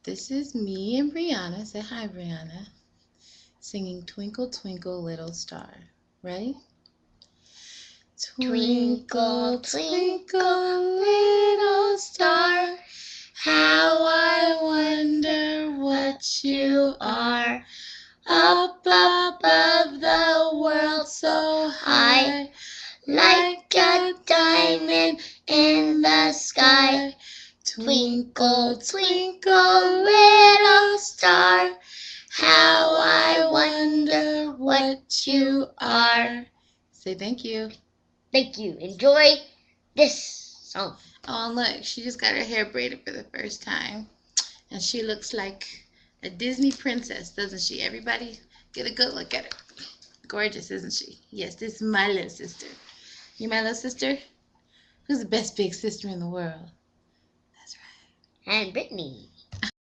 This is me and Brianna. Say hi, Brianna. Singing Twinkle, Twinkle, Little Star. Ready? Twinkle, twinkle, little star, how I wonder what you are. Up above the world so high, like a diamond in the sky. Twinkle, twinkle, little star, how I wonder what you are. Say thank you. Thank you. Enjoy this song. Oh, look, she just got her hair braided for the first time. And she looks like a Disney princess, doesn't she? Everybody get a good look at her. Gorgeous, isn't she? Yes, this is my little sister. You my little sister? Who's the best big sister in the world? That's right. And Brittany.